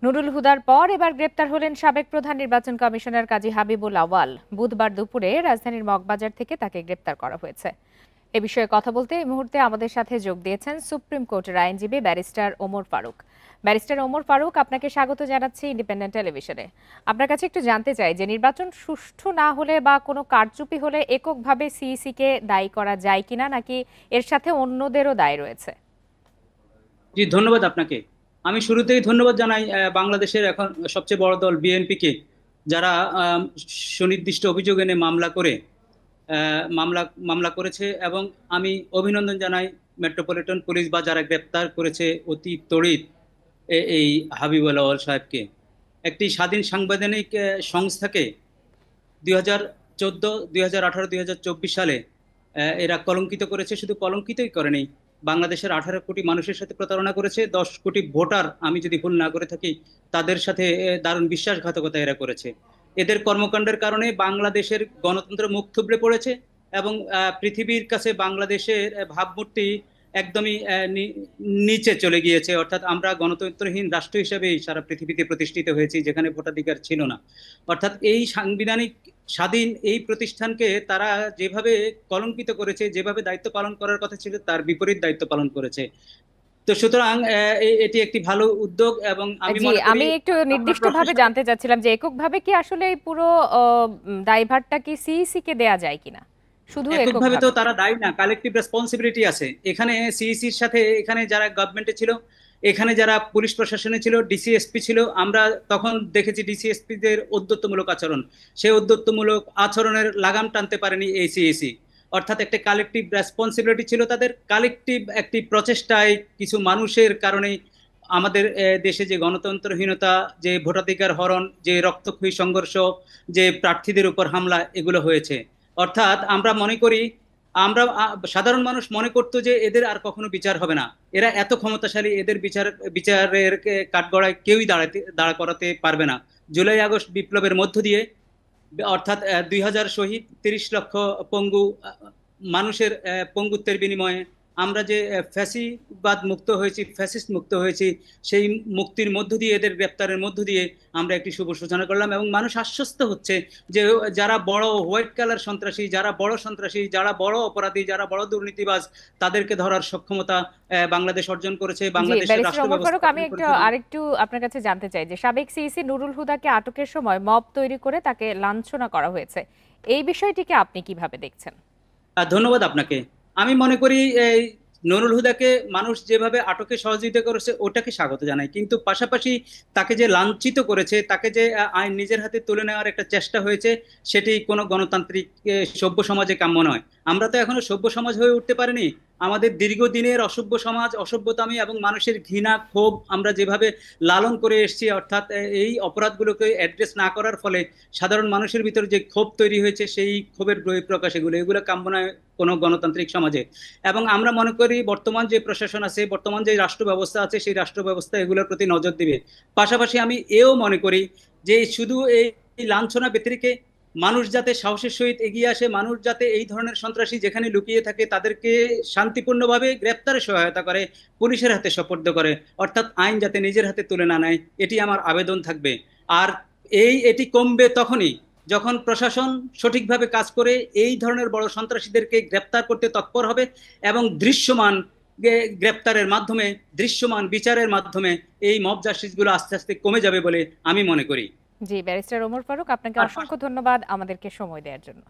নুরুল হুদার পর এবার গ্রেপ্তার হলেন সাবেক প্রধান নির্বাচন কমিশনার কাজী হাবিবুল আওয়াল। বুধবার দুপুরে রাজধানীর মগবাজার থেকে তাকে গ্রেপ্তার করা হয়েছে। এ বিষয়ে কথা বলতে এই মুহূর্তে আমাদের সাথে যোগ দিয়েছেন সুপ্রিম কোর্টের আইনজীবী ব্যারিস্টার ওমর ফারুক। ব্যারিস্টার ওমর ফারুক, আপনাকে স্বাগত জানাচ্ছি ইন্ডিপেন্ডেন্ট টেলিভিশনে। আপনার কাছে একটু জানতে চাই যে নির্বাচন সুষ্ঠু না হলে বা কোনো কারচুপি হলে এককভাবে সিইসি কে দায়ী করা যায় কিনা, নাকি এর সাথে অন্যদেরও দায় রয়েছে? জি, ধন্যবাদ আপনাকে। আমি শুরুতেই ধন্যবাদ জানাই বাংলাদেশের এখন সবচেয়ে বড় দল বিএনপি কে, যারা সুনির্দিষ্ট অভিযোগ এনে মামলা মামলা করেছে। এবং আমি অভিনন্দন জানাই মেট্রোপলিটন পুলিশ বা যারা গ্রেপ্তার করেছে অতি তড়িৎ এই হাবিবুল আওয়াল সাহেবকে। একটি স্বাধীন সাংবিধানিক সংস্থাকে 2014, 2018, 2024 সালে এরা কলঙ্কিত করেছে। শুধু কলঙ্কিতই করেনি, বাংলাদেশের 18 কোটি মানুষের সাথে প্রতারণা করেছে। 10 কোটি ভোটার, আমি যদি ভুল না করে থাকি, তাদের সাথে দারুণ বিশ্বাসঘাতকতা এরা করেছে। এদের কর্মকাণ্ডের কারণে বাংলাদেশের গণতন্ত্র মুখ থুবড়ে পড়েছে এবং পৃথিবীর কাছে বাংলাদেশের ভাবমূর্তি একদমই নিচে চলে গিয়েছে। অর্থাৎ আমরা গণতন্ত্রহীন রাষ্ট্র হিসেবেই সারা পৃথিবীতে প্রতিষ্ঠিত হয়েছি, যেখানে ভোটাধিকার ছিল না। অর্থাৎ এই সাংবিধানিক স্বাধীন এই প্রতিষ্ঠানকে তারা যেভাবে কলঙ্কিত করেছে, যেভাবে দায়িত্ব পালন করার কথা ছিল তার বিপরীত দায়িত্ব পালন করেছে। তো সুতরাং এটি একটি ভালো উদ্যোগ এবং আমি জি, মনে করি আমি একটু আপনার নির্দিষ্টভাবে প্রশ্নের জানতে চাচ্ছিলাম যে এককভাবে কি আসলে এই পুরো দায়ভারটা কি সিইসি কে দেয়া যায় কিনা, শুধু এককভাবে তো এককভাবে? তারা দায়ী না, কালেকটিভ রেসপন্সিবিলিটি আছে এখানে। সিইসির সাথে এখানে যারা গভর্নমেন্টে ছিল, এখানে যারা পুলিশ প্রশাসনে ছিল, ডিসিএসপি ছিল, আমরা তখন দেখেছি ডিসিএসপি দের ঔদ্ধত্যমূলক আচরণ। সেই ঔদ্ধত্যমূলক আচরণের লাগাম টানতে পারেনি এই সিইসি। অর্থাৎ একটা কালেকটিভ রেসপন্সিবিলিটি ছিল তাদের, কালেকটিভ একটি প্রচেষ্টায় কিছু মানুষের কারণে আমাদের দেশে যে গণতন্ত্রহীনতা, যে ভোটাধিকার হরণ, যে রক্তক্ষয়ী সংঘর্ষ, যে প্রার্থীদের উপর হামলা, এগুলো হয়েছে। অর্থাৎ আমরা মনে করি, সাধারণ মানুষ মনে করতো যে এদের আর কখনো বিচার হবে না, এরা এত ক্ষমতাশালী, এদের বিচারের কাঠগড়ায় কেউই দাঁড়া করাতে পারবে না। জুলাই আগস্ট বিপ্লবের মধ্য দিয়ে, অর্থাৎ 2000 শহীদ, 30 লক্ষ পঙ্গু মানুষের পঙ্গুত্বের বিনিময়ে আমরা যে ফ্যাসিবাদ মুক্ত হয়েছি, ফ্যাসিস্ট মুক্ত হয়েছি, সেই মুক্তির মধ্য দিয়ে, এদের গ্রেপ্তারের মধ্য দিয়ে আমরা একটি শুভ সূচনা করলাম। এবং মানুষ আশ্বস্ত হচ্ছে যে যারা বড় হোয়াইট কালার সন্ত্রাসী, যারা বড় সন্ত্রাসী, যারা বড় অপরাধী, যারা বড় দুর্নীতিবাজ, তাদেরকে ধরার সক্ষমতা বাংলাদেশ অর্জন করেছে, জি, বাংলাদেশের ব্যারিস্টার রাষ্ট্র ওমর ব্যবস্থা ফারুক, আমি অর্জন একটু করেছে। এবং আরেকটু আপনার কাছে জানতে চাই যে সাবেক সিইসি নুরুল হুদাকে আটকের সময় মব তৈরি করে তাকে লাঞ্ছনা করা হয়েছে, এই বিষয়টিকে আপনি কিভাবে দেখছেন? ধন্যবাদ আপনাকে। আমি মনে করি এই নুরুল হুদাকে মানুষ যেভাবে আটকে সহযোগিতা করেছে ওটাকে স্বাগত জানাই, কিন্তু পাশাপাশি তাকে যে লাঞ্ছিত করেছে, তাকে যে আইন নিজের হাতে তুলে নেওয়ার একটা চেষ্টা হয়েছে, সেটি কোনো গণতান্ত্রিক সভ্য সমাজে কাম্য নয়। আমরা তো এখনো সভ্য সমাজ হয়ে উঠতে পারিনি। আমাদের দীর্ঘদিনের অসভ্য সমাজ, অসভ্যতামি এবং মানুষের ঘৃণা, ক্ষোভ আমরা যেভাবে লালন করে এসেছি, অর্থাৎ এই অপরাধগুলোকে অ্যাড্রেস না করার ফলে সাধারণ মানুষের ভিতরে যে ক্ষোভ তৈরি হয়েছে, সেই ক্ষোভের বহিঃপ্রকাশ, এগুলো কাম্য নয় কোনো গণতান্ত্রিক সমাজে। এবং আমরা মনে করি বর্তমান যে প্রশাসন আছে, বর্তমান যে রাষ্ট্র ব্যবস্থা আছে, সেই রাষ্ট্র ব্যবস্থা এগুলোর প্রতি নজর দিবে। পাশাপাশি আমি এও মনে করি যে শুধু এই লাঞ্ছনা ব্যতিরেকে মানুষ যাতে সাহসের সহিত এগিয়ে আসে, মানুষ যাতে এই ধরনের সন্ত্রাসী যেখানে লুকিয়ে থাকে তাদেরকে শান্তিপূর্ণভাবে গ্রেপ্তারে সহায়তা করে, পুলিশের হাতে সোপর্দ করে, অর্থাৎ আইন যাতে নিজের হাতে তুলে না নেয়, এটি আমার আবেদন থাকবে। আর এটি কমবে তখনই যখন প্রশাসন সঠিকভাবে কাজ করে এই ধরনের বড় সন্ত্রাসীদেরকে গ্রেপ্তার করতে তৎপর হবে এবং দৃশ্যমান গ্রেপ্তারের মাধ্যমে, দৃশ্যমান বিচারের মাধ্যমে এই মব জাস্টিসগুলো আস্তে আস্তে কমে যাবে বলে আমি মনে করি। জি, ব্যারিস্টার ওমর ফারুক, আপনাকে আর অসংখ্য ধন্যবাদ আমাদেরকে সময় দেওয়ার জন্য।